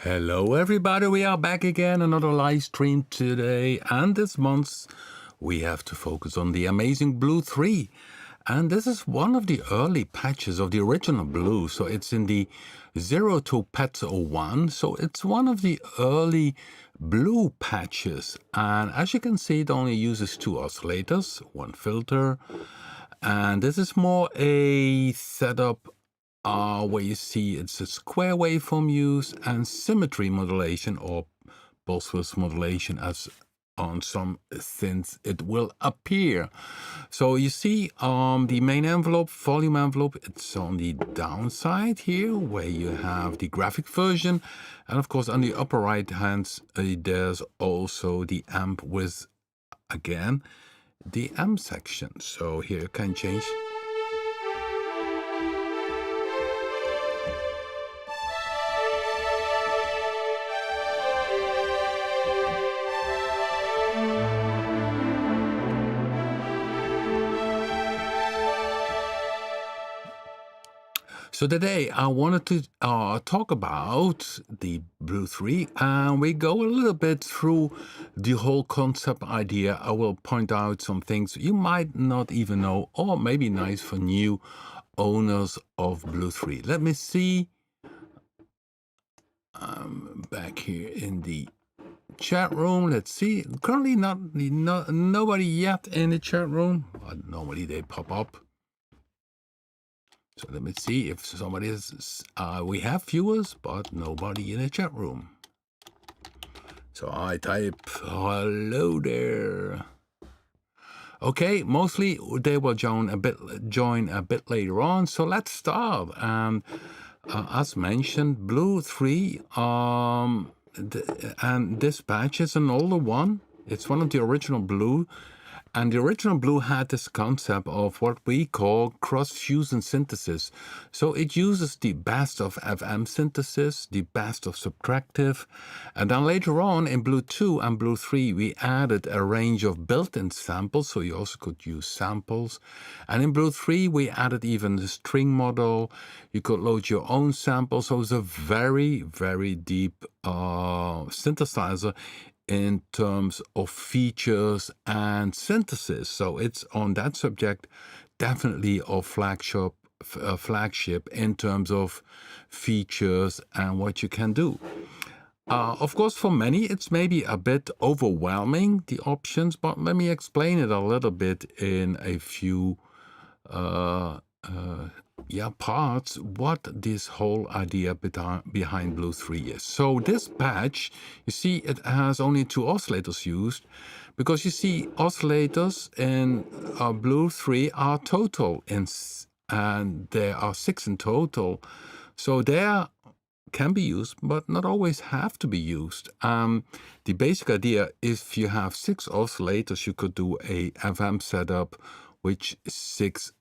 Hello everybody, we are back again, another live stream today, and this month we have to focus on the amazing BLUE-3, and this is one of the early patches of the original Blue, so it's in the 0 to PETS 01, so it's one of the early Blue patches, and as you can see it only uses 2 oscillators, 1 filter, and this is more a setup where you see it's a square waveform use and symmetry modulation or pulse width modulation as on some synths it will appear. So you see the main envelope, volume envelope, it's on the downside here where you have the graphic version, and of course on the upper right hand there's also the amp with again the amp section. So here you can change. So today I wanted to talk about the BLUE-3, and we go a little bit through the whole concept idea. I will point out some things you might not even know, or maybe nice for new owners of BLUE-3. Let me see. I'm back here in the chat room. Let's see. Currently nobody yet in the chat room. Normally they pop up. So let me see if somebody is, we have viewers, but nobody in the chat room. So I type, hello there. Okay, mostly they will join a bit later on. So let's start. And as mentioned, BLUE-3, and this patch is an older one. It's one of the original Blue. And the original Blue had this concept of what we call cross-fusion synthesis. So it uses the best of FM synthesis, the best of subtractive. And then later on in BLUE-2 and BLUE-3, we added a range of built-in samples. So you also could use samples. And in BLUE-3, we added even the string model. You could load your own samples. So it's a very, very deep synthesizer in terms of features and synthesis. So it's on that subject definitely a flagship in terms of features and what you can do. Of course, for many, it's maybe a bit overwhelming, the options, but let me explain it a little bit in a few parts, what this whole idea behind BLUE-3 is. So this patch, you see it has only 2 oscillators used, because you see oscillators in BLUE-3 are total, and there are 6 in total. So they can be used, but not always have to be used. The basic idea, if you have 6 oscillators, you could do a FM setup which 6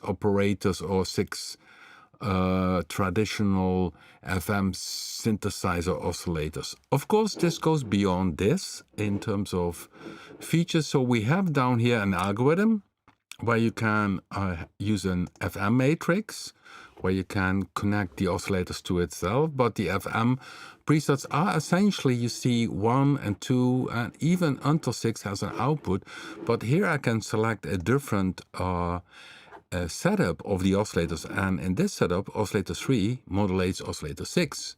operators or 6 traditional FM synthesizer oscillators. Of course, this goes beyond this in terms of features. So we have down here an algorithm where you can use an FM matrix, where you can connect the oscillators to itself, but the FM presets are essentially, you see 1 and 2, and even until 6 has an output. But here I can select a different setup of the oscillators, and in this setup, oscillator 3 modulates oscillator 6,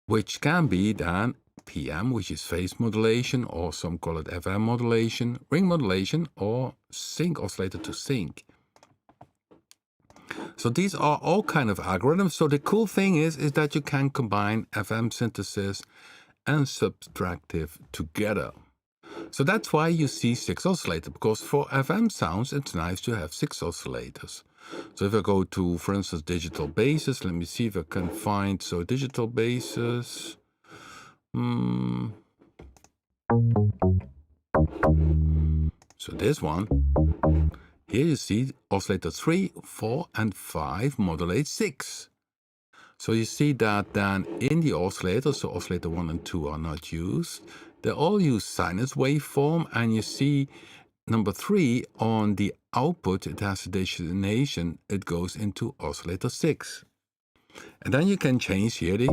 which can be then PM, which is phase modulation, or some call it FM modulation, ring modulation, or sync oscillator to sync. So these are all kind of algorithms. So the cool thing is that you can combine FM synthesis and subtractive together. So that's why you see 6 oscillators, because for FM sounds, it's nice to have 6 oscillators. So if I go to, for instance, digital basses, let me see if I can find, so digital basses. So this one. Here you see oscillator 3, 4, and 5 modulate 6. So you see that then in the oscillator, so oscillator 1 and 2 are not used. They all use sinus waveform, and you see number 3 on the output, it has a destination, it goes into oscillator 6. And then you can change here the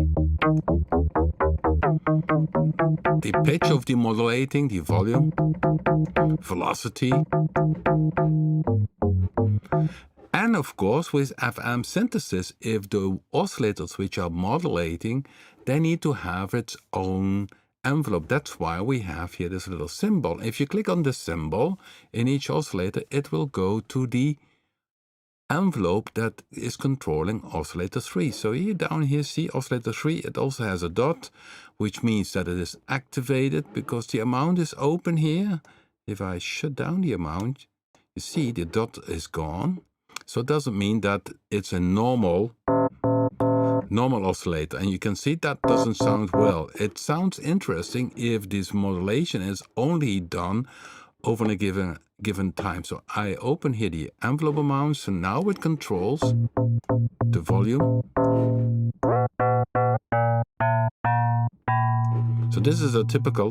pitch of the modulating, the volume, velocity. And of course, with FM synthesis, if the oscillators which are modulating, they need to have its own envelope. That's why we have here this little symbol. If you click on the symbol in each oscillator, it will go to the envelope that is controlling oscillator 3. So here down here, see oscillator 3, it also has a dot, which means that it is activated because the amount is open here. If I shut down the amount, you see the dot is gone. So it doesn't mean that it's a normal oscillator. And you can see that doesn't sound well. It sounds interesting if this modulation is only done over a given time. So I open here the envelope amount. So now it controls the volume. So this is a typical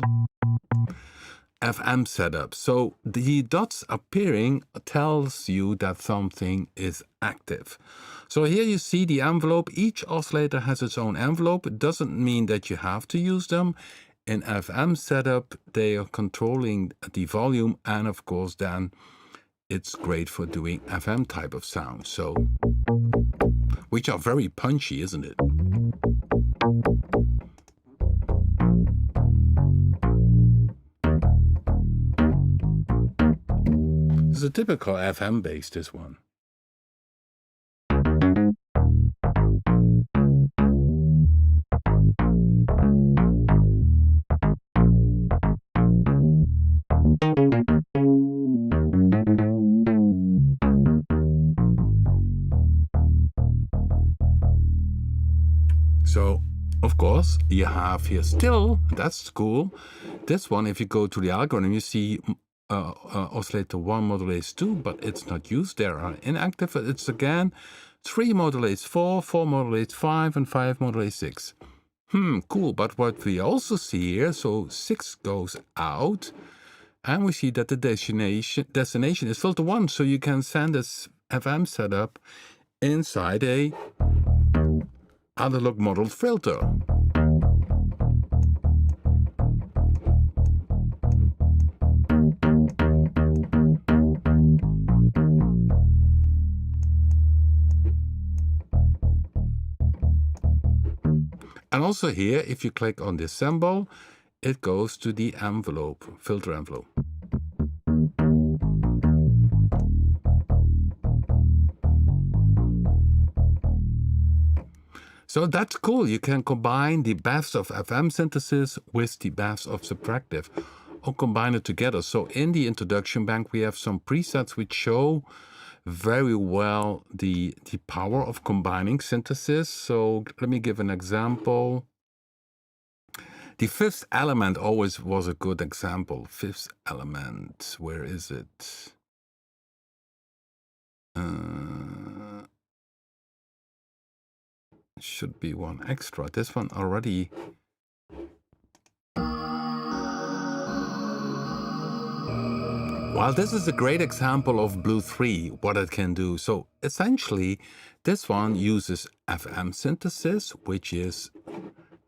FM setup. So the dots appearing tells you that something is active. So here you see the envelope. Each oscillator has its own envelope. It doesn't mean that you have to use them. In FM setup, they are controlling the volume, and of course then it's great for doing FM type of sound. So, which are very punchy, isn't it? It's a typical FM bass, this one. So, of course, you have here still, that's cool, this one, if you go to the algorithm, you see oscillator 1 modulates 2, but it's not used. There are inactive. It's again 3 modulates 4, 4 modulates 5, and 5 modulates 6. Cool. But what we also see here, so 6 goes out, and we see that the destination is filter 1. So you can send this FM setup inside a analog modeled filter. And also here, if you click on this symbol, it goes to the envelope, filter envelope. So that's cool. You can combine the best of FM synthesis with the best of subtractive, or combine it together. So in the introduction bank, we have some presets which show very well the power of combining synthesis. So let me give an example. The fifth element always was a good example. Fifth element, where is it? Should be one extra. This one already. Well, this is a great example of BLUE-3, what it can do. So essentially, this one uses FM synthesis, which is,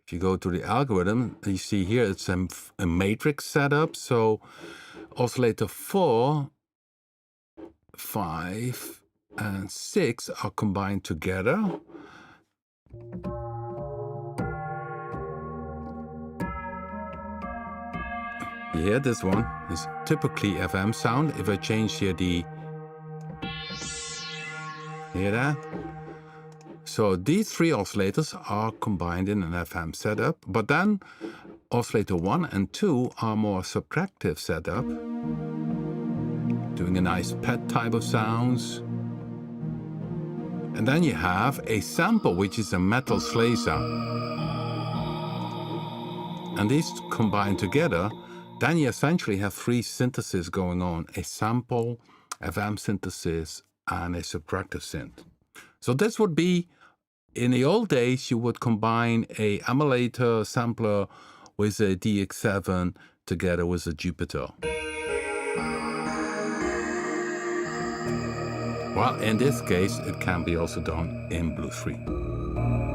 if you go to the algorithm, you see here it's a matrix setup. So oscillator 4, 5, and 6 are combined together. Here, this one is typically FM sound. If I change here hear that? So these 3 oscillators are combined in an FM setup, but then oscillator 1 and 2 are more subtractive setup, doing a nice pet type of sounds. And then you have a sample, which is a metal sleigh sound. And these combined together, then you essentially have 3 syntheses going on: a sample, FM synthesis, and a subtractive synth. So this would be, in the old days, you would combine a emulator sampler with a DX7 together with a Jupiter. Well, in this case, it can be also done in BLUE-3.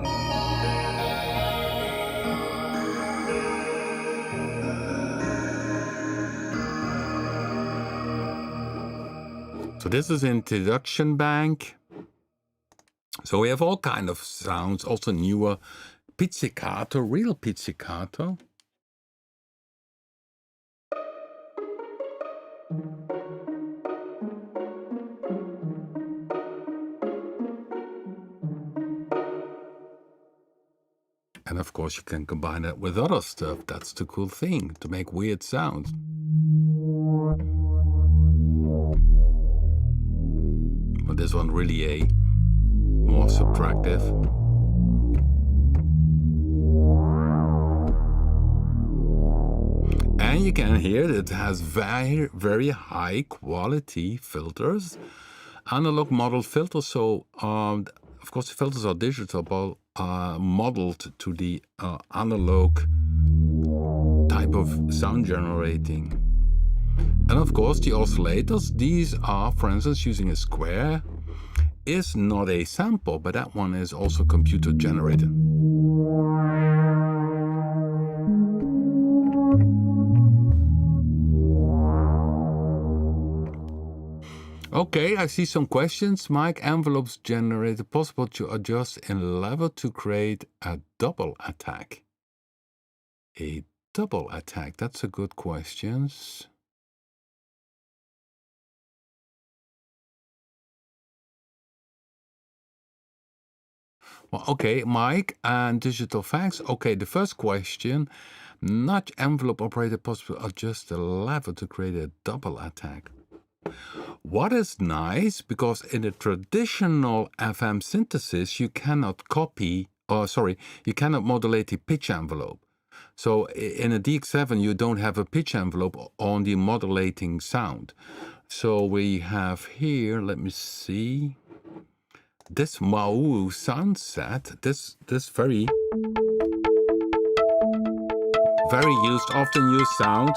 So this is introduction bank. So we have all kind of sounds, also newer pizzicato, real pizzicato. And of course you can combine it with other stuff. That's the cool thing, to make weird sounds. But this one really a more subtractive. And you can hear that it has very, very high quality filters, analog model filters. So of course the filters are digital, but modeled to the analog type of sound generating. And of course the oscillators, these are, for instance, using a square, is not a sample, but that one is also computer generated. Okay, I see some questions. Mike, envelopes generated, possible to adjust in level to create a double attack. A double attack, that's a good question. Well, okay, Mike and digital facts. Okay, the first question, notch envelope operator possible to adjust the level to create a double attack. What is nice, because in a traditional FM synthesis, you cannot you cannot modulate the pitch envelope. So in a DX7, you don't have a pitch envelope on the modulating sound. So we have here, let me see, this Mau soundset, this very often used sound.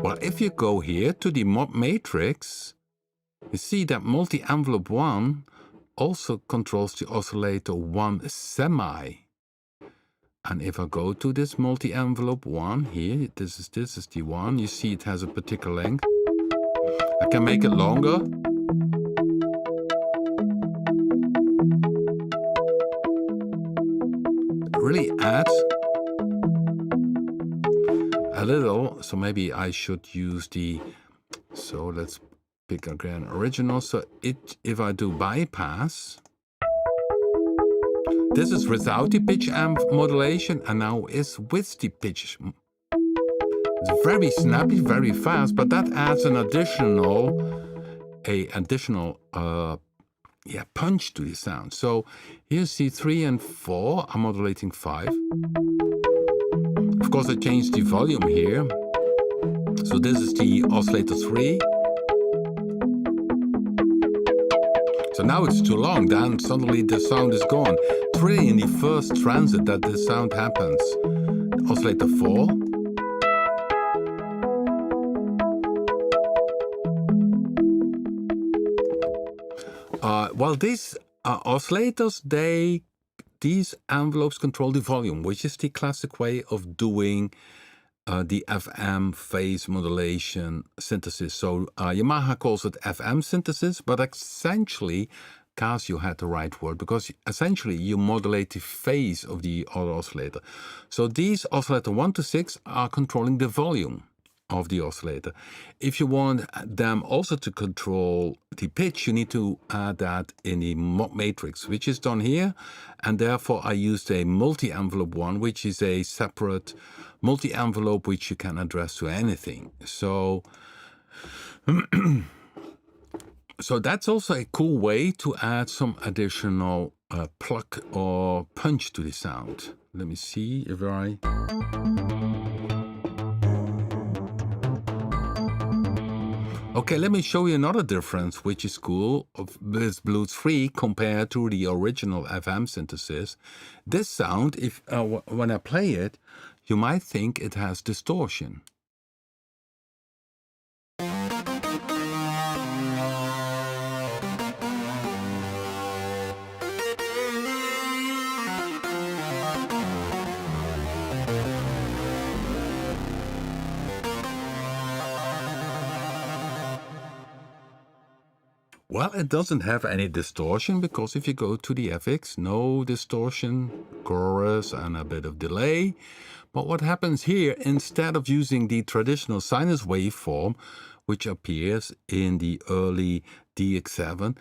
Well, if you go here to the mod matrix, you see that multi-envelope 1 also controls the oscillator 1 semi. And if I go to this multi-envelope 1 here, this is the one, you see it has a particular length. I can make it longer. It really adds a little, so maybe I should use so let's pick again original. So if I do bypass, this is without the pitch amp modulation, and now is with the pitch. It's very snappy, very fast, but that adds an additional punch to the sound. So here you see 3 and 4 are modulating 5. Of course, I changed the volume here. So this is the oscillator 3. So now it's too long, then suddenly the sound is gone. It's really in the first transit that this sound happens. Oscillator 4. Well, these oscillators, these envelopes control the volume, which is the classic way of doing the FM phase modulation synthesis. So Yamaha calls it FM synthesis, but essentially, Casio had the right word, because essentially you modulate the phase of the other oscillator. So these oscillator 1 to 6 are controlling the volume of the oscillator. If you want them also to control the pitch, you need to add that in the mod matrix, which is done here, and therefore I used a multi-envelope one, which is a separate multi-envelope which you can address to anything. So so that's also a cool way to add some additional pluck or punch to the sound. Let me see if I... Okay, let me show you another difference, which is cool, with BLUE-3 compared to the original FM synthesis. This sound, when I play it, you might think it has distortion. Well, it doesn't have any distortion because if you go to the FX, no distortion, chorus, and a bit of delay. But what happens here, instead of using the traditional sinus waveform, which appears in the early DX7,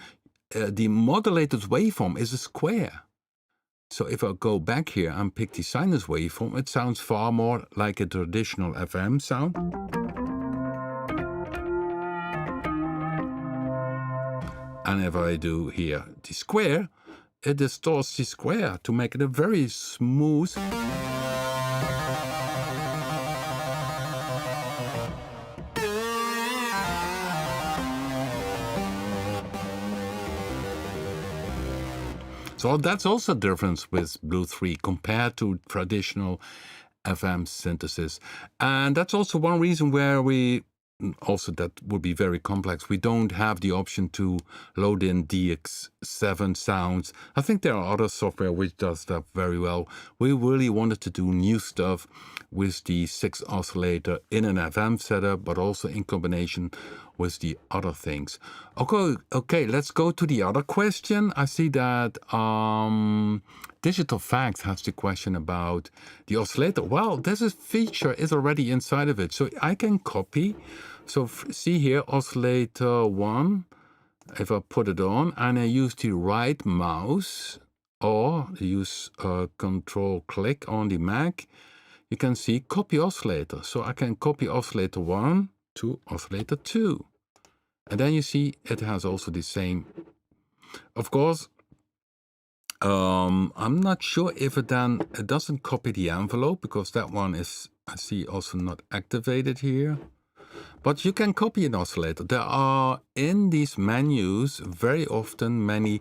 the modulated waveform is a square. So if I go back here and pick the sinus waveform, it sounds far more like a traditional FM sound. And if I do here the square, it distorts the square to make it a very smooth. So that's also a difference with BLUE-3 compared to traditional FM synthesis. And that's also one reason where also that would be very complex. We don't have the option to load in DX7 sounds. I think there are other software which does that very well. We really wanted to do new stuff with the 6 oscillator in an FM setup, but also in combination with the other things. Okay, let's go to the other question. I see that Digital Facts has the question about the oscillator. Well, this feature is already inside of it, so I can copy. So see here, oscillator 1, if I put it on and I use the right mouse or use control click on the Mac, you can see copy oscillator. So I can copy oscillator 1 to oscillator 2. And then you see it has also the same. Of course, I'm not sure if it doesn't copy the envelope because that one is, I see, also not activated here. But you can copy an oscillator. There are in these menus very often many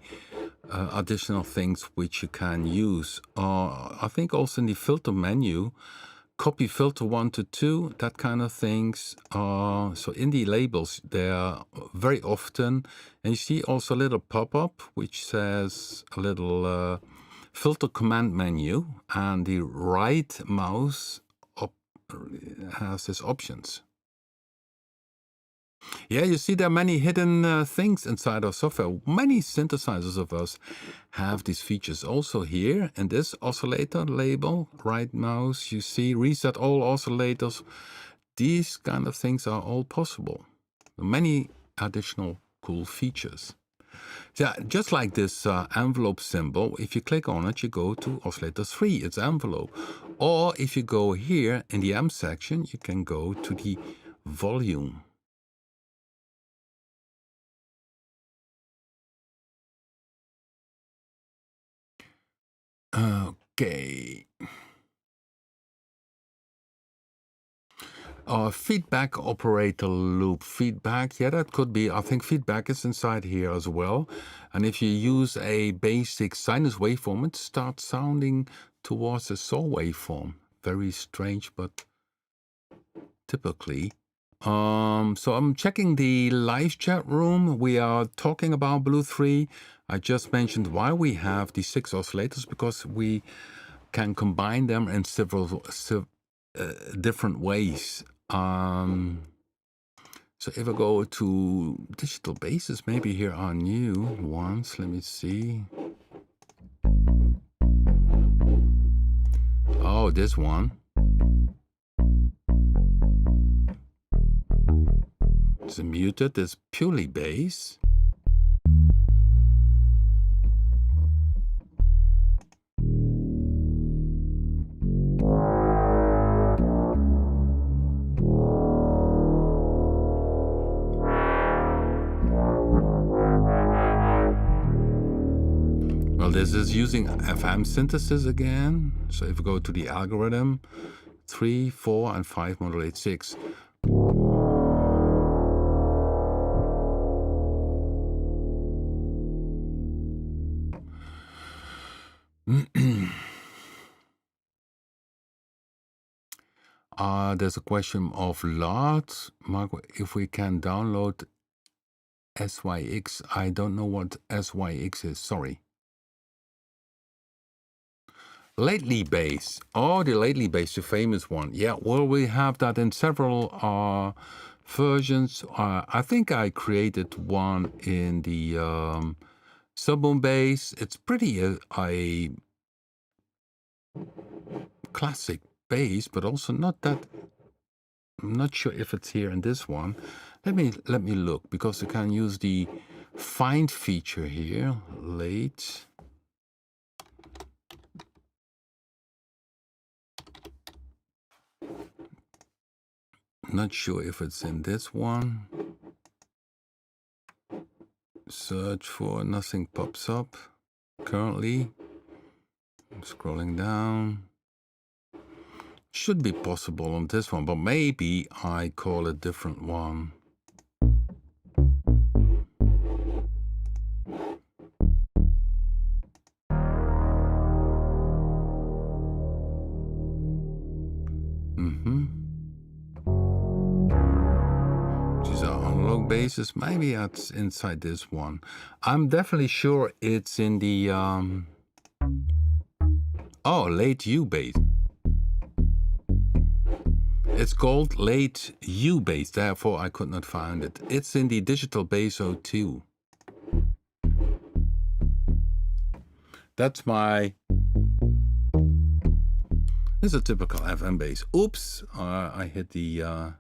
additional things which you can use. I think also in the filter menu, copy filter 1 to 2, that kind of things. So in the labels, there are very often, and you see also a little pop-up which says a little filter command menu, and the right mouse has these options. Yeah, you see there are many hidden things inside our software. Many synthesizers of us have these features. Also here in this oscillator label, right mouse, you see reset all oscillators. These kind of things are all possible. Many additional cool features. Yeah, just like this envelope symbol, if you click on it, you go to oscillator 3, it's envelope. Or if you go here in the M section, you can go to the volume. Okay. Feedback operator loop. Feedback, yeah, that could be. I think feedback is inside here as well. And if you use a basic sinus waveform, it starts sounding towards a saw waveform. Very strange, but typically. So I'm checking the live chat room. We are talking about BLUE-3. I just mentioned why we have the 6 oscillators, because we can combine them in several different ways. So if I go to digital bases, maybe here are new ones. Let me see. Oh, this one. It's muted. It's purely bass. Well, this is using FM synthesis again. So if we go to the algorithm, 3, 4, and 5 modulate 6. There's a question of lot. Marco, if we can download SYX. I don't know what SYX is, sorry. Lately bass. Oh, the lately bass, the famous one. Yeah, well, we have that in several versions. I think I created one in the sub-boom bass. It's pretty a classic bass, but also not that. I'm not sure if it's here in this one. Let me look, because you can use the find feature here. Late. Not sure if it's in this one. Search for, nothing pops up currently. I'm scrolling down. Should be possible on this one, but maybe I call a different one. These are analog bases. Maybe it's inside this one. I'm definitely sure it's in the late U bass. It's called late U bass, therefore I could not find it. It's in the digital bass 02. That's my. This is a typical FM bass. Oops, I hit the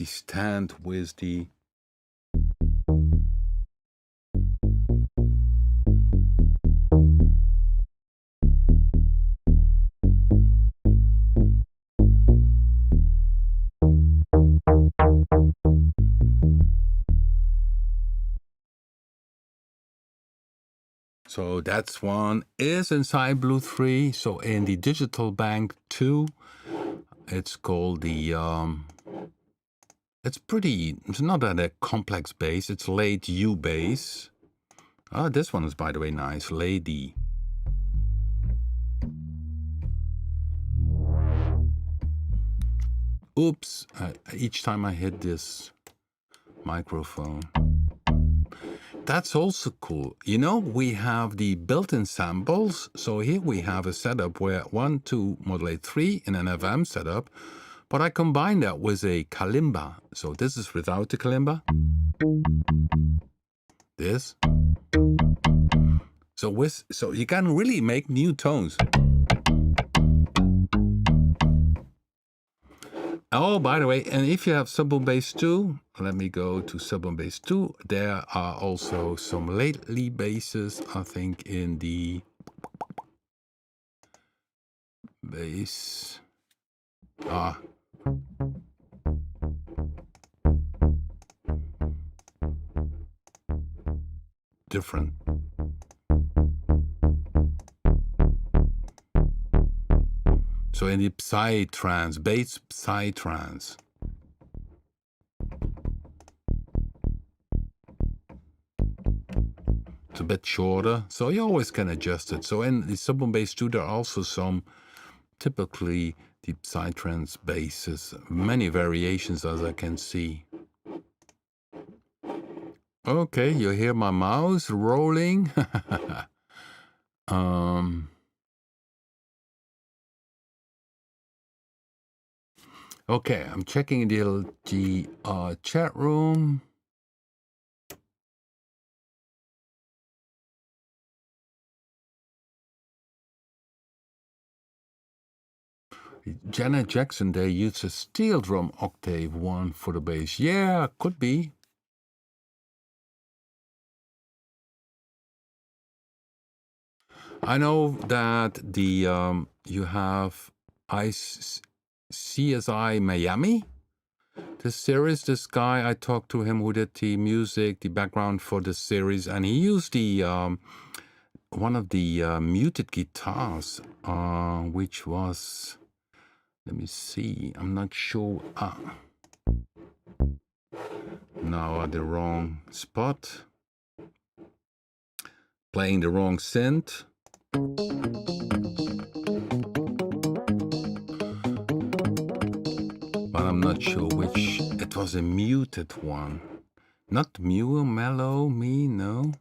stand with the. So that's one is inside BLUE-3. So in the digital bank 2, it's called the. It's not that a complex bass. It's late U bass. This one is, by the way, nice. Lady. Oops, each time I hit this microphone. That's also cool. You know, we have the built-in samples. So here we have a setup where 1, 2, modulate 3 in an FM setup. But I combine that with a kalimba. So this is without the kalimba. This. So you can really make new tones. Oh, by the way, and if you have sub-boom bass 2, let me go to sub-boom bass 2. There are also some lately basses, I think, in the bass. Different. So in the psytrance, bass psytrance. It's a bit shorter, so you always can adjust it. So in the sub-boom bass 2, there are also some typically deep psytrance basses, many variations as I can see. Okay, you hear my mouse rolling. Okay, I'm checking the chat room. Janet Jackson, they use a steel drum octave 1 for the bass. Yeah, could be. I know that the you have CSI Miami. This series, this guy, I talked to him who did the music, the background for the series, and he used the one of the muted guitars, which was, let me see, I'm not sure. Now at the wrong spot, playing the wrong synth. But I'm not sure which. It was a muted one. Not mellow, no.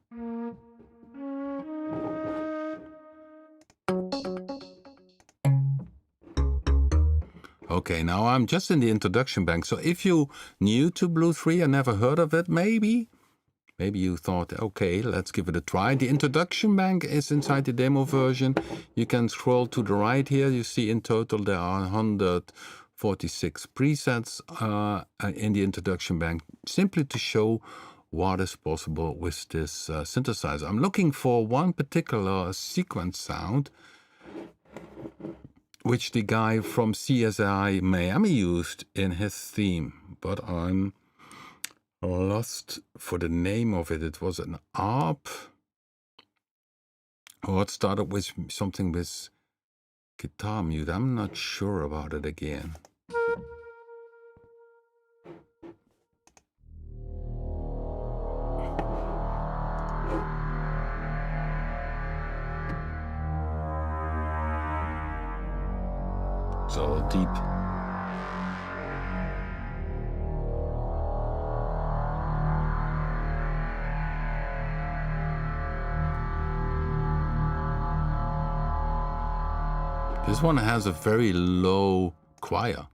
Okay, now I'm just in the introduction bank. So if you're new to BLUE-3 and never heard of it, maybe you thought, okay, let's give it a try. The introduction bank is inside the demo version. You can scroll to the right here. You see in total there are 146 presets in the introduction bank, simply to show what is possible with this synthesizer. I'm looking for one particular sequence sound, which the guy from CSI Miami used in his theme, but I'm lost for the name of it. It was an ARP, or it started with something with guitar mute. I'm not sure about it again. It's all deep. This one has a very low choir.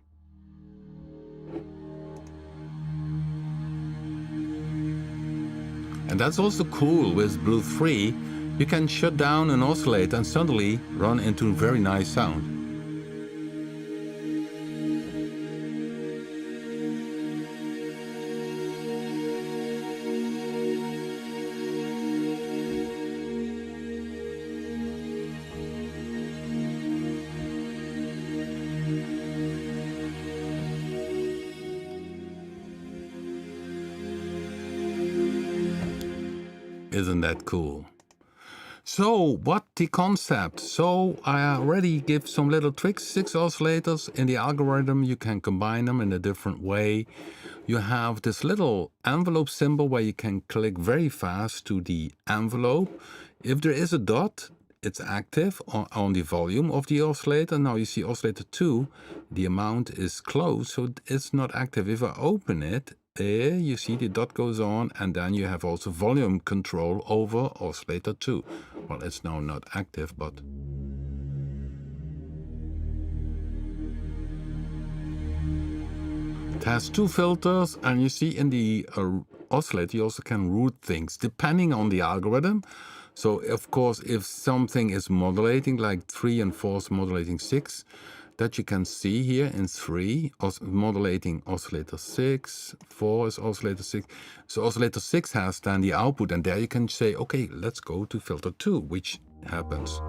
And that's also cool with BLUE-3. You can shut down an oscillator and suddenly run into a very nice sound. Isn't that cool? So what the concept? So I already give some little tricks. 6 oscillators in the algorithm. You can combine them in a different way. You have this little envelope symbol where you can click very fast to the envelope. If there is a dot, it's active on the volume of the oscillator. Now you see oscillator 2, the amount is closed, so it's not active. If I open it, you see the dot goes on, and then you have also volume control over oscillator 2. Well, it's now not active, but it has 2 filters, and you see in the oscillator you also can route things depending on the algorithm. So of course, if something is modulating, like 3 and 4 is modulating 6, that you can see here in 3, modulating oscillator 6, 4 is oscillator 6. So oscillator 6 has then the output, and there you can say, okay, let's go to filter 2, which happens.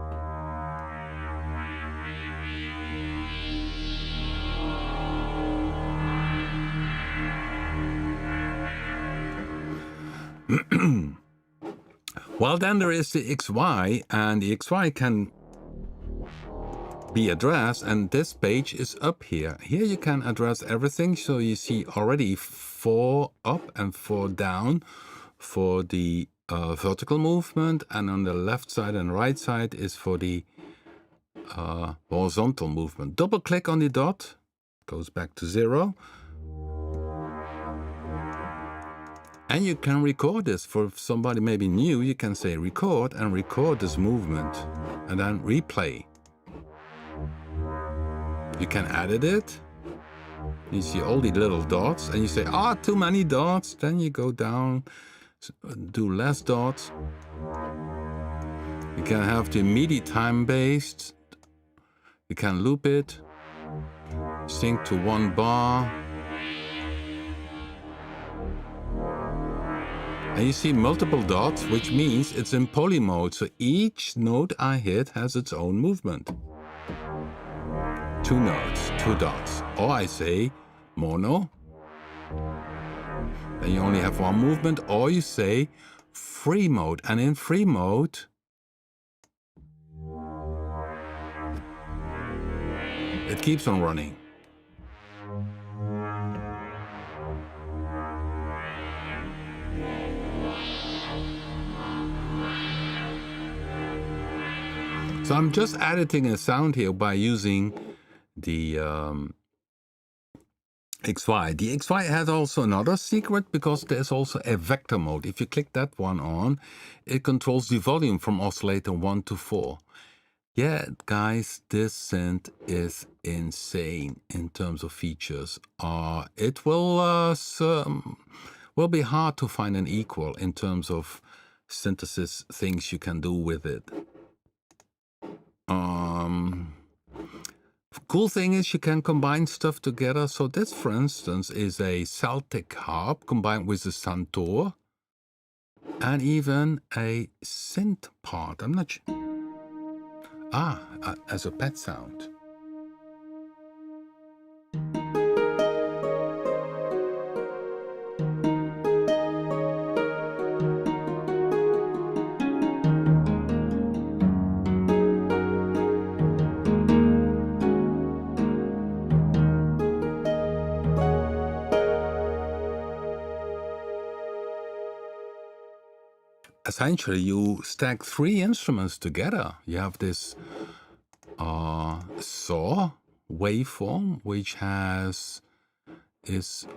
Well, then there is the XY, and the XY can be addressed, and this page is up here. Here you can address everything, so you see already 4 up and 4 down for the vertical movement, and on the left side and right side is for the horizontal movement. Double click on the dot, goes back to 0. And you can record this. For somebody maybe new, you can say record and record this movement and then replay. You can edit it. You see all the little dots and you say, ah, too many dots. Then you go down, do less dots. You can have the immediate time based. You can loop it, sync to 1 bar. And you see multiple dots, which means it's in poly mode. So each note I hit has its own movement. 2 notes, 2 dots. Or I say mono. Then you only have 1 movement. Or you say free mode. And in free mode, it keeps on running. So I'm just editing a sound here by using the XY. The XY has also another secret, because there's also a vector mode. If you click that one on, it controls the volume from oscillator 1 to 4. Yeah, guys, this synth is insane in terms of features. It will be hard to find an equal in terms of synthesis things you can do with it. Cool thing is you can combine stuff together. So this, for instance, is a Celtic harp combined with a santur and even a synth part. I'm not sure. As a pet sound. Essentially, you stack 3 instruments together. You have this saw waveform, which is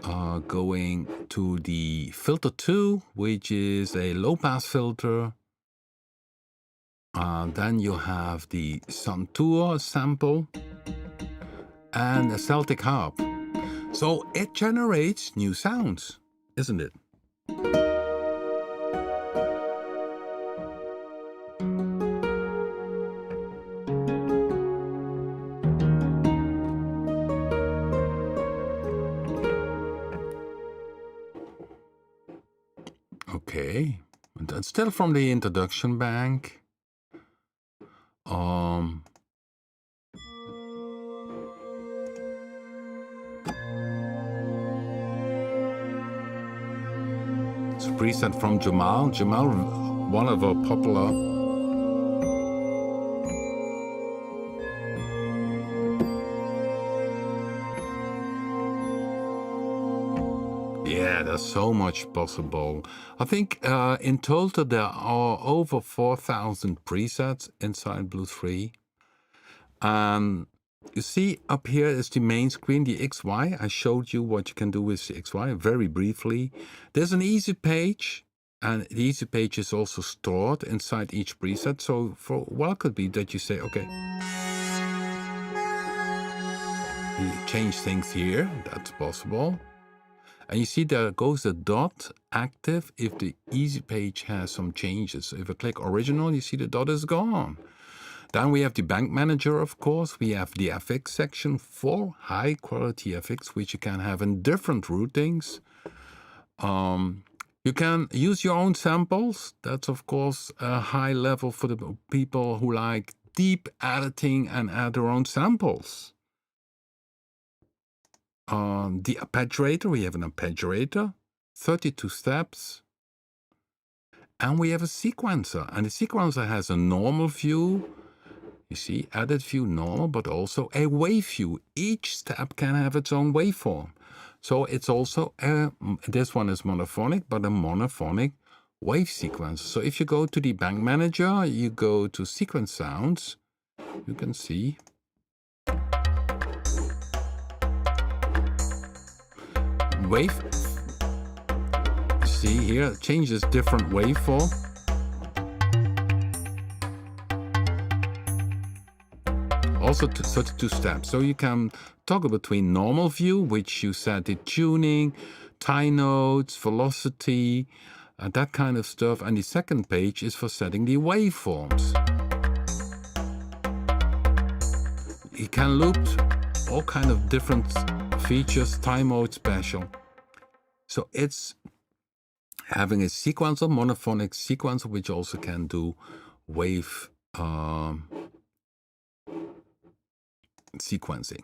going to the filter 2, which is a low-pass filter. Then you have the santur sample and a Celtic harp. So it generates new sounds, isn't it? Okay, and that's still from the introduction bank. It's a preset from Jamal. Jamal, one of our popular. Yeah, there's so much possible. I think in total there are over 4,000 presets inside BLUE-3. You see up here is the main screen, the XY. I showed you what you can do with the XY very briefly. There's an easy page, and the easy page is also stored inside each preset. So for well, it could be that you say, okay, you change things here. That's possible. And you see there goes the dot active if the easy page has some changes. So if I click original, you see the dot is gone. Then we have the bank manager, of course. We have the FX section for high quality FX, which you can have in different routings. You can use your own samples. That's, of course, a high level for the people who like deep editing and add their own samples. The arpeggiator, we have an arpeggiator, 32 steps. And we have a sequencer. And the sequencer has a normal view. You see, edit view normal, but also a wave view. Each step can have its own waveform. So it's also, this one is monophonic, but a monophonic wave sequencer. So if you go to the bank manager, you go to sequence sounds, you can see. Wave, see here, it changes different waveform. Also 32 steps, so you can toggle between normal view, which you set the tuning, tie notes, velocity, that kind of stuff, and the second page is for setting the waveforms. You can loop all kind of different features, time mode special. So it's having a sequencer, monophonic sequencer, which also can do wave sequencing.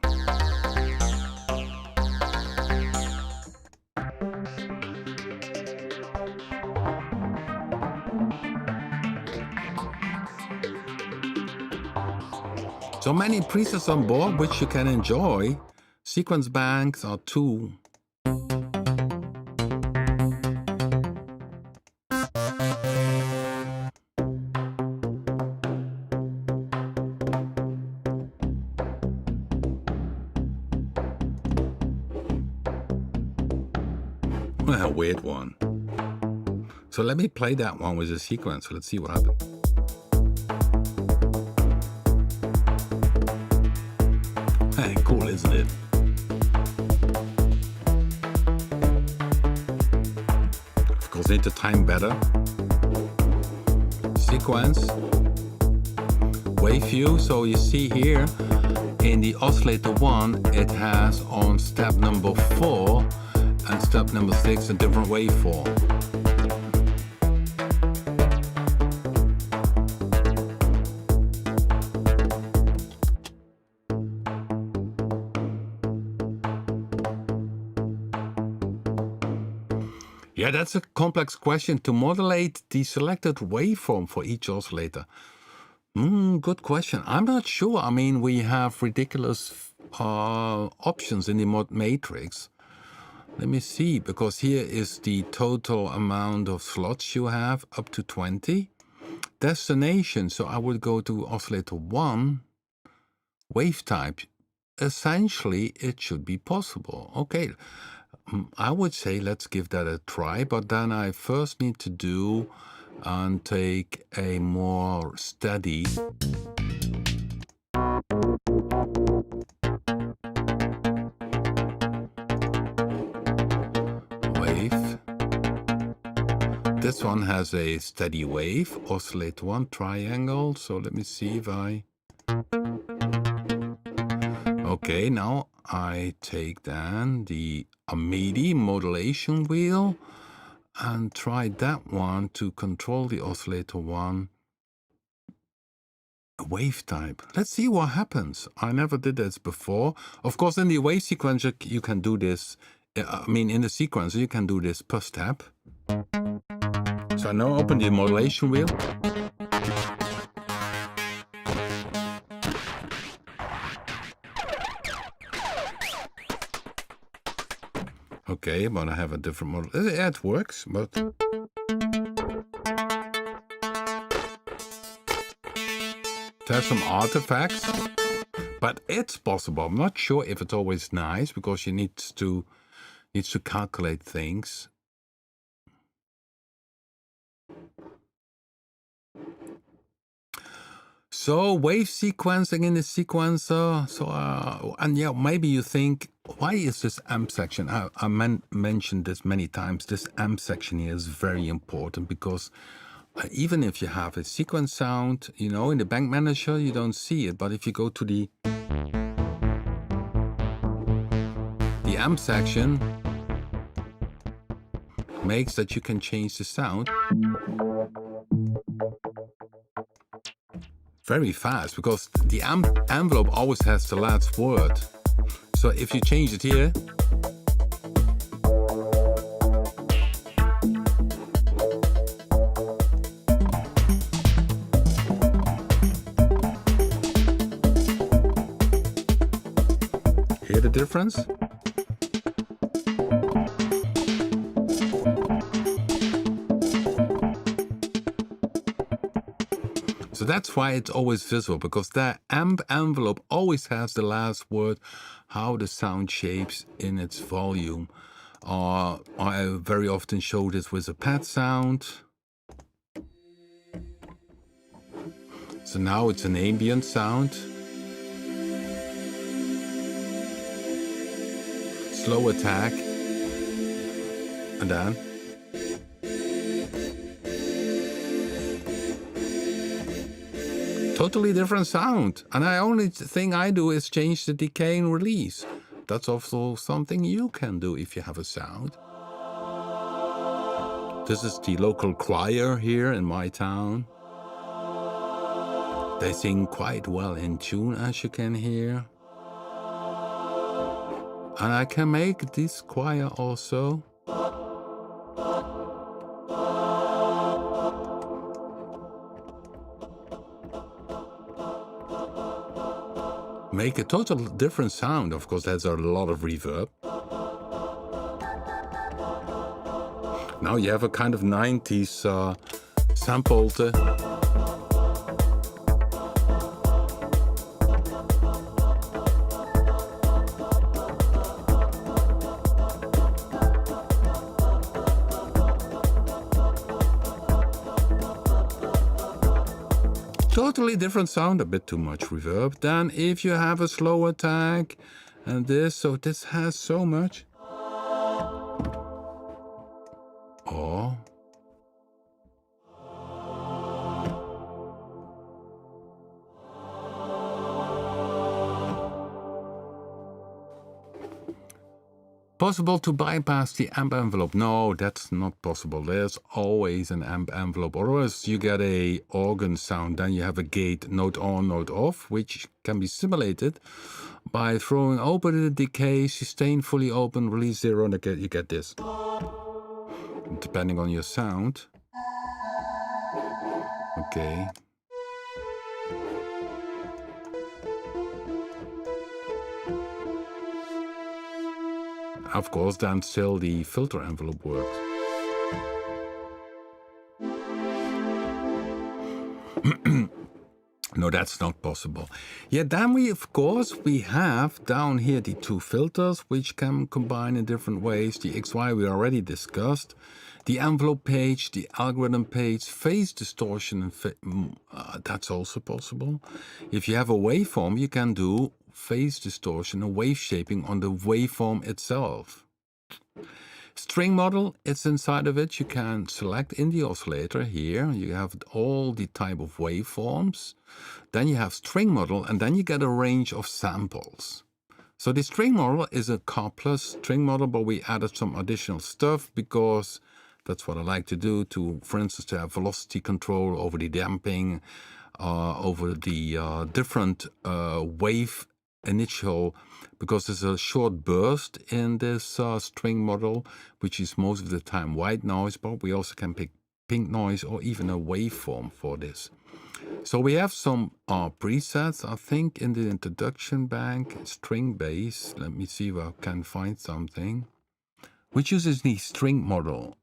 So many presets on board which you can enjoy. Sequence banks are 2. A weird one. So let me play that one with a sequence. Let's see what happens. isn't it? Of course, need to time better. Sequence. Wave view. So you see here in the Oscillator 1, it has on step number 4 and step number 6 a different waveform. Yeah, that's a complex question to modulate the selected waveform for each oscillator. Good question. I'm not sure. I mean, we have ridiculous options in the mod matrix. Let me see, because here is the total amount of slots you have, up to 20. Destination, so I would go to Oscillator 1, wave type. Essentially, it should be possible. Okay, I would say let's give that a try, but then I first need to do and take a more steady wave. This one has a steady wave, oscillate 1 triangle, so let me see if I... Okay, now I take then the MIDI modulation wheel and try that one to control the Oscillator 1 wave type. Let's see what happens. I never did this before. Of course, in the wave sequencer, you can do this. I mean, in the sequencer, you can do this per step. So I now open the modulation wheel. Okay, but I have a different model. Yeah, it works, but... There's some artifacts, but it's possible. I'm not sure if it's always nice, because you needs to calculate things. So wave sequencing in the sequencer. So and yeah, maybe you think, why is this amp section? I mentioned this many times. This amp section here is very important, because even if you have a sequence sound, you know, in the bank manager, you don't see it. But if you go to the amp section, makes that you can change the sound very fast, because the amp envelope always has the last word. So if you change it here, hear the difference? So that's why it's always visible, because the amp envelope always has the last word, how the sound shapes in its volume. I very often show this with a pad sound. So now it's an ambient sound. Slow attack. And then. Totally different sound. And the only thing I do is change the decay and release. That's also something you can do if you have a sound. This is the local choir here in my town. They sing quite well in tune, as you can hear. And I can make this choir also. Make a total different sound. Of course, that's a lot of reverb. Now you have a kind of 90s sampled. Totally different sound, a bit too much reverb. Then if you have a slow attack and this. So this has so much. Or possible to bypass the amp envelope? No, that's not possible. There's always an amp envelope. Otherwise, you get a organ sound. Then you have a gate note on, note off, which can be simulated by throwing open the decay, sustain fully open, release 0, and you get this. Depending on your sound. Okay. Of course, then still the filter envelope works. No, that's not possible. Yeah, then we have down here the two filters, which can combine in different ways. The XY we already discussed. The envelope page, the algorithm page, phase distortion, and that's also possible. If you have a waveform, you can do phase distortion and wave shaping on the waveform itself. String model, it's inside of it. You can select in the oscillator here. You have all the type of waveforms. Then you have string model, and then you get a range of samples. So the string model is a car plus string model, but we added some additional stuff because that's what I like to do, to, for instance, to have velocity control over the damping, over the different wave initial, because there's a short burst in this string model, which is most of the time white noise, but we also can pick pink noise or even a waveform for this. So we have some presets, I think, in the introduction bank, string bass. Let me see if I can find something, which uses the string model.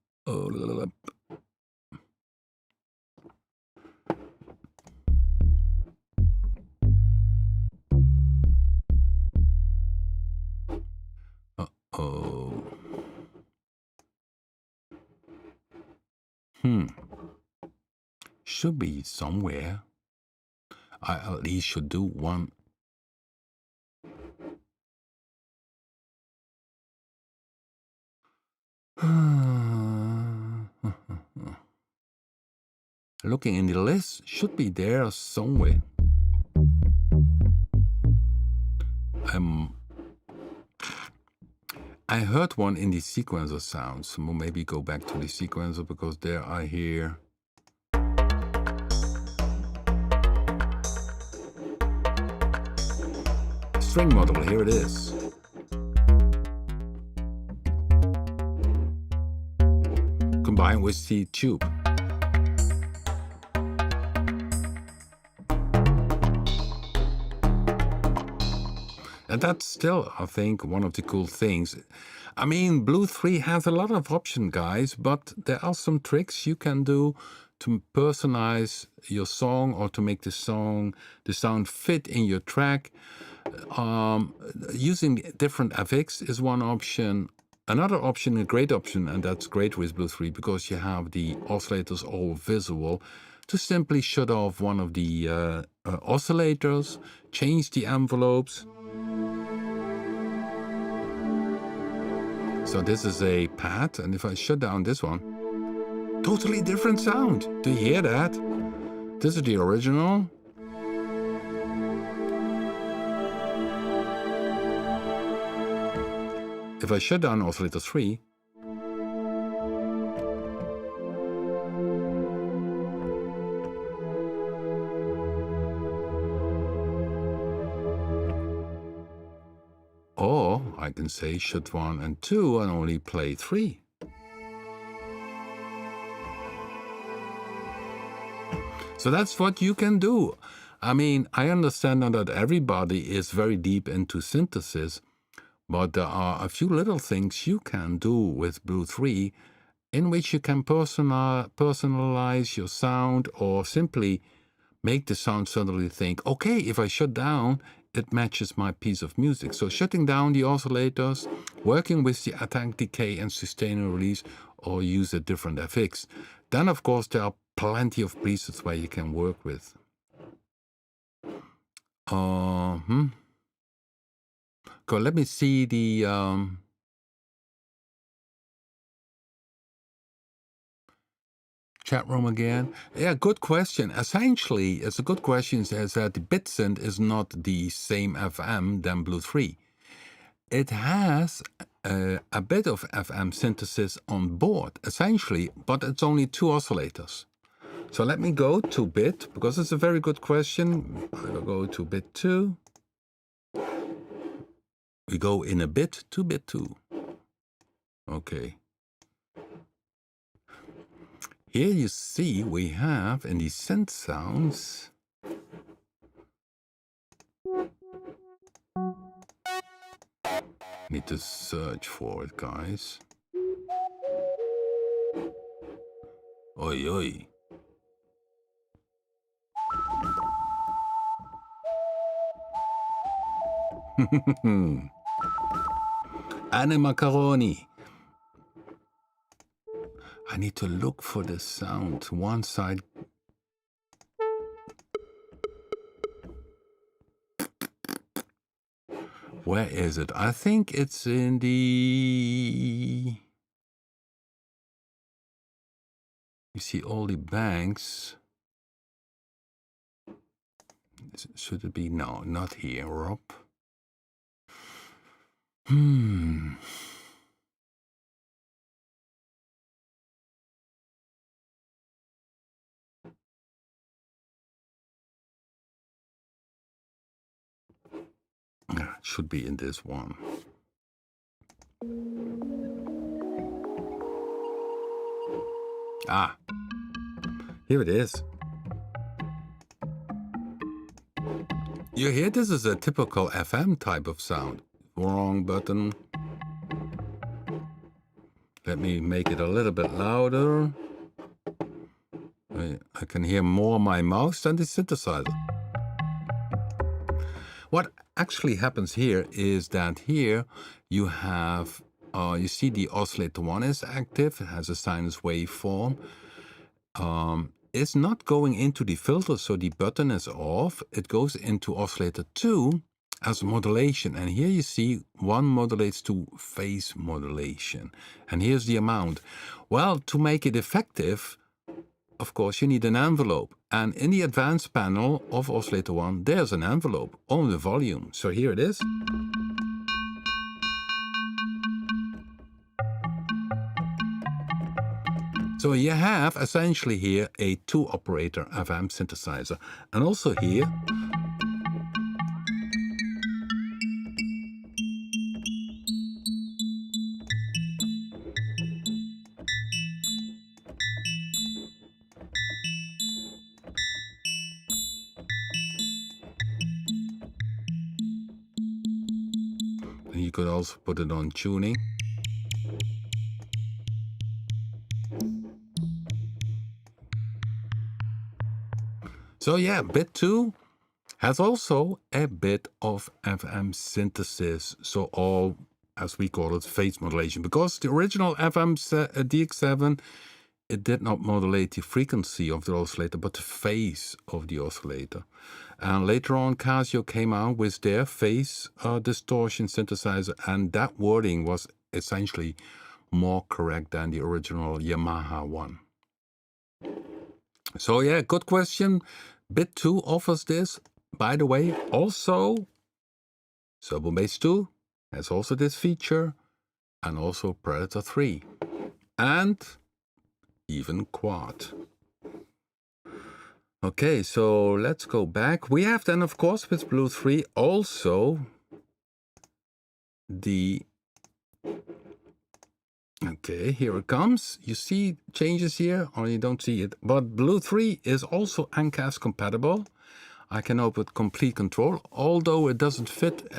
Should be somewhere. I at least should do one. Looking in the list, should be there somewhere. I heard one in the sequencer sounds. So maybe go back to the sequencer, because there I hear. String model, here it is. Combined with the tube. And that's still, I think, one of the cool things. I mean, BLUE-3 has a lot of options, guys, but there are some tricks you can do to personalize your song or to make the sound fit in your track. Using different FX is one option. Another option, a great option, and that's great with BLUE-3 because you have the oscillators all visual, to simply shut off one of the oscillators, change the envelopes. So this is a pad, and if I shut down this one, totally different sound. Do you hear that? This is the original. If I shut down oscillator 3, or I can say shut 1 and 2 and only play 3. So that's what you can do. I mean, I understand now that everybody is very deep into synthesis, but there are a few little things you can do with BLUE-3 in which you can personalize your sound, or simply make the sound suddenly think, okay, if I shut down, it matches my piece of music. So shutting down the oscillators, working with the attack, decay, and sustain and release, or use a different FX. Then, of course, there are plenty of presets where you can work with. go. Let me see the chat room again. Yeah, good question. Essentially, it's a good question. Says that the bitsynth is not the same FM than BLUE-3. It has a bit of FM synthesis on board, essentially, but it's only 2 oscillators. So let me go to bit, because it's a very good question. I'll go to bit 2. We go in a bit to bit 2. Okay. Here you see we have in the synth sounds need to search for it, guys. Oi, oi. Anne macaroni. I need to look for the sound. One side. Where is it? I think it's in the... You see all the banks. Should it be? No, not here, Rob. It should be in this one. Ah, here it is. You hear this is a typical FM type of sound. Wrong button. Let me make it a little bit louder. I can hear more my mouse than the synthesizer. What actually happens here is that here you have, you see the oscillator 1 is active. It has a sinus waveform. It's not going into the filter, so the button is off. It goes into oscillator 2 as modulation. And here you see 1 modulates to phase modulation. And here's the amount. Well, to make it effective, of course, you need an envelope. And in the advanced panel of oscillator 1, there's an envelope on the volume. So here it is. So you have essentially here a 2-operator FM synthesizer. And also here, and you could also put it on tuning. So yeah, bit 2 has also a bit of FM synthesis. So all, as we call it, phase modulation. Because the original FM DX7, it did not modulate the frequency of the oscillator, but the phase of the oscillator. And later on, Casio came out with their phase distortion synthesizer, and that wording was essentially more correct than the original Yamaha one. So yeah, good question. Bit 2 offers this. By the way, also Turbo Bass 2 has also this feature, and also Predator 3, and even Quad. Okay, so let's go back. We have then, of course, with BLUE-3 also the... Okay, here it comes. You see changes here, or you don't see it. But BLUE-3 is also NCAS compatible. I can open complete control, although it doesn't fit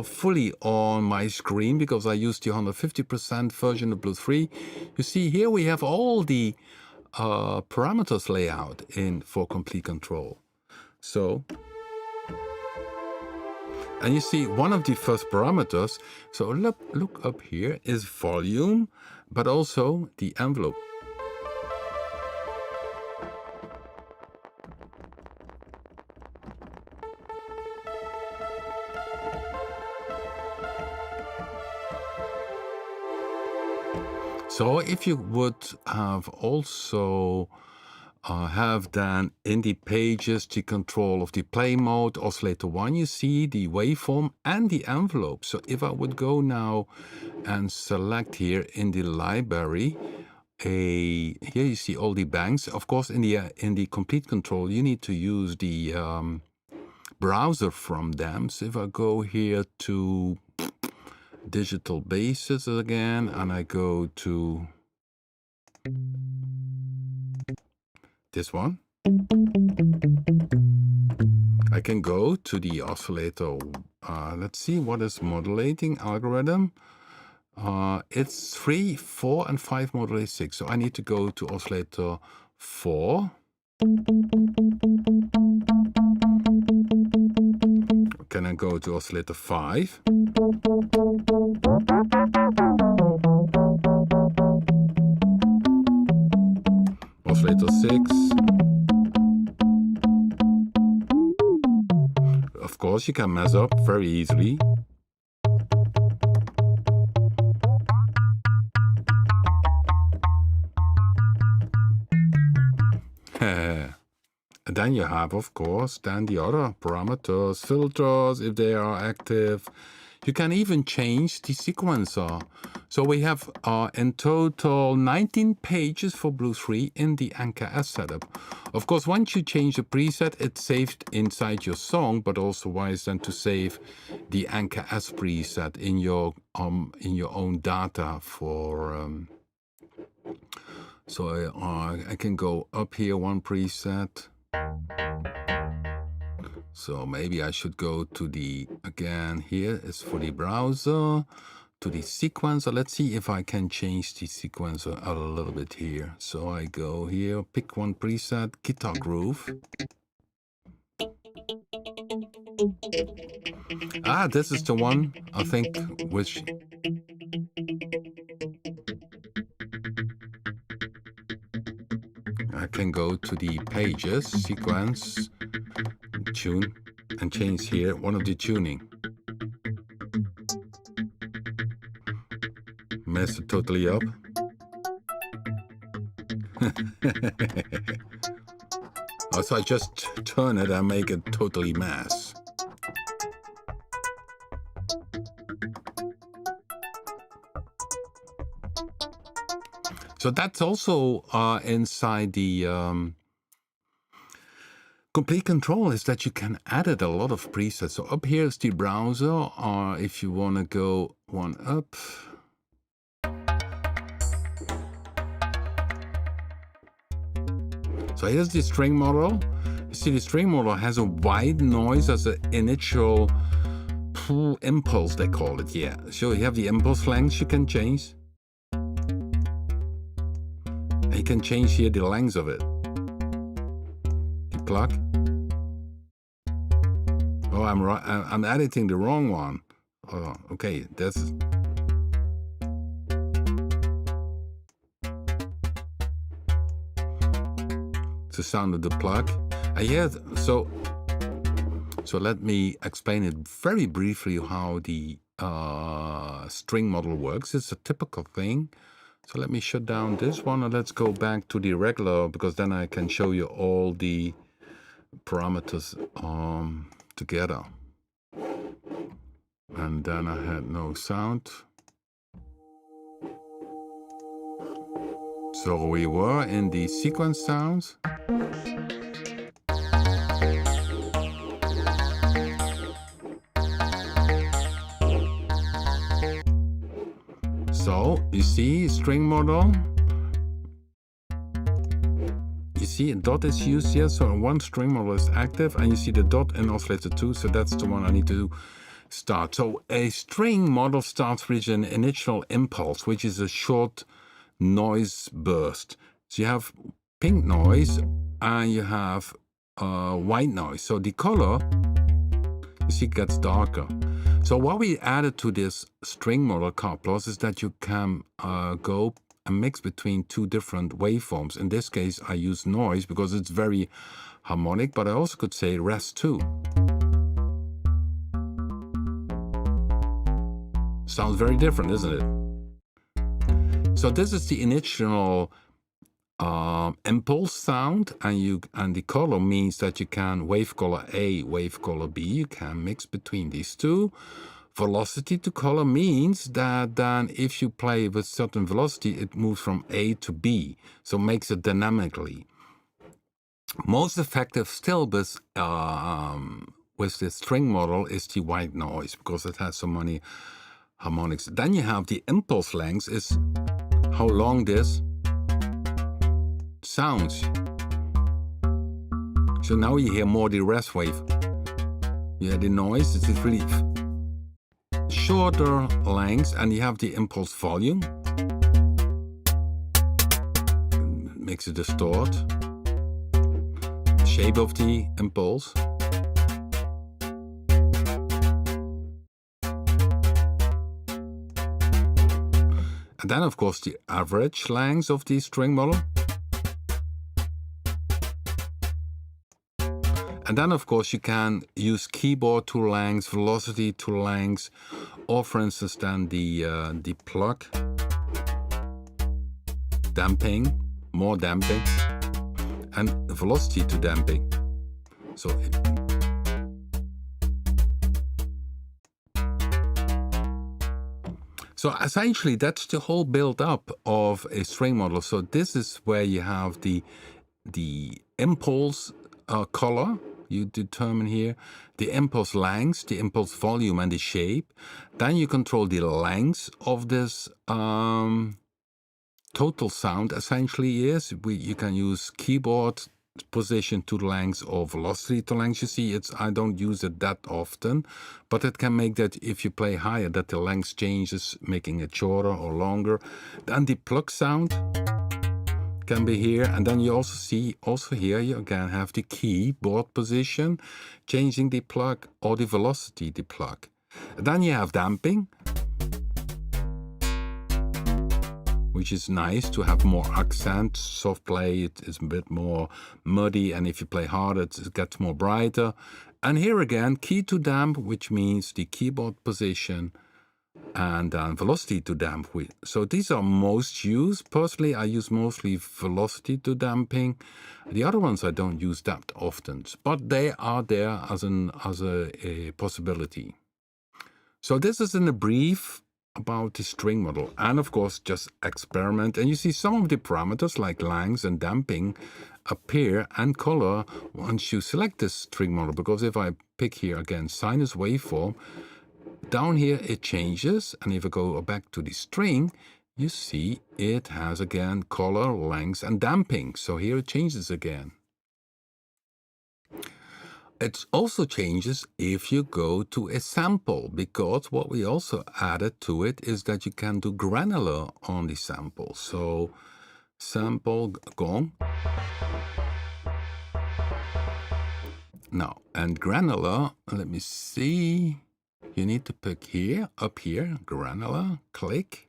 fully on my screen because I used the 150% version of BLUE-3. You see here we have all the parameters layout in for complete control. So, and you see one of the first parameters, so look up here, is volume, but also the envelope. So if you would have also have then in the pages the control of the play mode, Oscillator 1, you see the waveform and the envelope. So if I would go now and select here in the library, here you see all the banks. Of course, in the complete control, you need to use the browser from them. So if I go here to digital bases again, and I go to this one, I can go to the oscillator. Let's see, what is modulating algorithm? It's 3, 4, and 5 modulate 6. So I need to go to oscillator 4. Can I go to oscillator 5? Oscillator 6. Of course, you can mess up very easily. And then you have, of course, then the other parameters, filters, if they are active. You can even change the sequencer. So we have in total 19 pages for BLUE-3 in the NKS setup. Of course, once you change the preset, it's saved inside your song, but also wise then to save the NKS preset in your own data for. So I can go up here one preset. So maybe I should go to the, again, here is for the browser, to the sequencer. Let's see if I can change the sequencer out a little bit here. So I go here, pick one preset, guitar groove. This is the one, I think, which... I can go to the pages, sequence, tune, and change here one of the tuning. Mess it totally up. So I just turn it and make it totally mess. So that's also inside the complete control, is that you can edit a lot of presets. So up here is the browser, or if you want to go one up. So here's the string model. You see the string model has a white noise as an initial impulse, they call it, yeah. So you have the impulse length you can change. And you can change here the length of it. The clock. Oh, I'm editing the wrong one. Oh, okay, that's... the sound of the plug. Yeah, so let me explain it very briefly how the string model works. It's a typical thing. So let me shut down this one and let's go back to the regular, because then I can show you all the parameters together. And then I had no sound. So we were in the sequence sounds. So you see string model. You see a dot is used here, so one string model is active, and you see the dot in oscillator 2, so that's the one I need to start. So a string model starts with an initial impulse, which is a short noise burst. So you have pink noise and you have white noise. So the color, you see, gets darker. So what we added to this string model card plus is that you can go and mix between two different waveforms. In this case, I use noise because it's very harmonic, but I also could say rest too. Sounds very different, isn't it? So this is the initial impulse sound, and the color means that you can wave color A, wave color B. You can mix between these two. Velocity to color means that then if you play with certain velocity, it moves from A to B, so makes it dynamically. Most effective still with the string model is the white noise, because it has so many harmonics. Then you have the impulse length, is how long this sounds. So now you hear more the rest wave. Yeah, the noise is really shorter lengths, and you have the impulse volume. Makes it distort. Shape of the impulse. And then, of course, the average length of the string model. And then, of course, you can use keyboard to length, velocity to length, or, for instance, then the plug, damping, more damping, and velocity to damping. So essentially, that's the whole build-up of a string model. So this is where you have the impulse color. You determine here the impulse length, the impulse volume, and the shape. Then you control the length of this total sound. Essentially, is you can use keyboard position to length or velocity to length. You see, I don't use it that often, but it can make that if you play higher, that the length changes, making it shorter or longer. Then the plug sound can be here, and then you also see, here you again have the keyboard position, changing the plug or the velocity, the plug. And then you have damping, which is nice to have more accent. Soft play, it is a bit more muddy, and if you play harder, it gets more brighter. And here again, key to damp, which means the keyboard position, and then velocity to damp. So these are most used. Personally, I use mostly velocity to damping. The other ones I don't use that often, but they are there as a possibility. So this is in a brief about the string model, and of course just experiment, and you see some of the parameters like length and damping appear and color once you select this string model, because if I pick here again sinus waveform, down here it changes, and if I go back to the string, you see it has again color, length, and damping. So here it changes again. It also changes if you go to a sample, because what we also added to it is that you can do granular on the sample. So sample gong. Now, and granular, let me see. You need to pick here, up here, granular, click.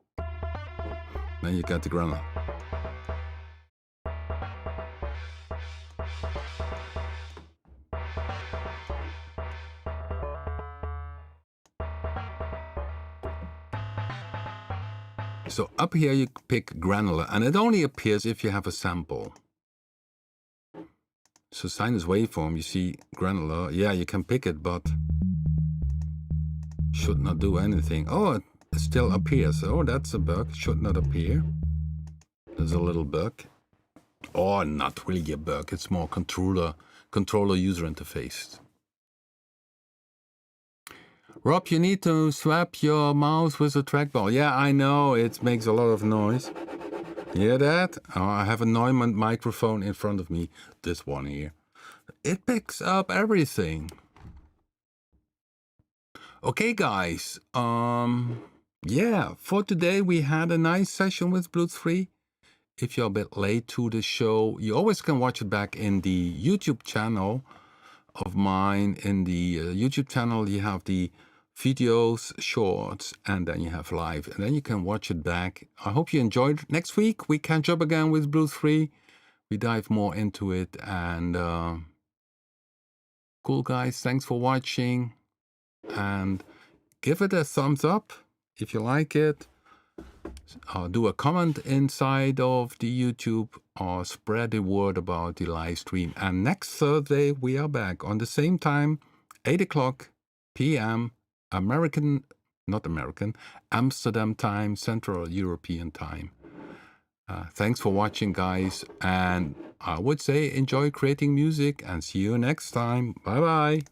Then you got the granular. So up here you pick granular, and it only appears if you have a sample. So sinus waveform, you see granular, yeah, you can pick it, but should not do anything. Oh, it still appears. Oh, that's a bug, should not appear. There's a little bug. Or not really a bug, it's more controller user interface. Rob, you need to swap your mouse with a trackball. Yeah, I know, it makes a lot of noise. Hear that? Oh, I have a Neumann microphone in front of me. This one here. It picks up everything. Okay, guys. Yeah, for today we had a nice session with BLUE-3. If you're a bit late to the show, you always can watch it back in the YouTube channel of mine. In the YouTube channel, you have the videos, shorts, and then you have live, and then you can watch it back. I hope you enjoyed. Next week we catch up again with BLUE-3. We dive more into it, and cool, guys. Thanks for watching, and give it a thumbs up if you like it. do a comment inside of the YouTube or spread the word about the live stream. And next Thursday, we are back on the same time, 8 o'clock p.m. Amsterdam time, Central European time. Thanks for watching, guys. And I would say enjoy creating music and see you next time. Bye-bye.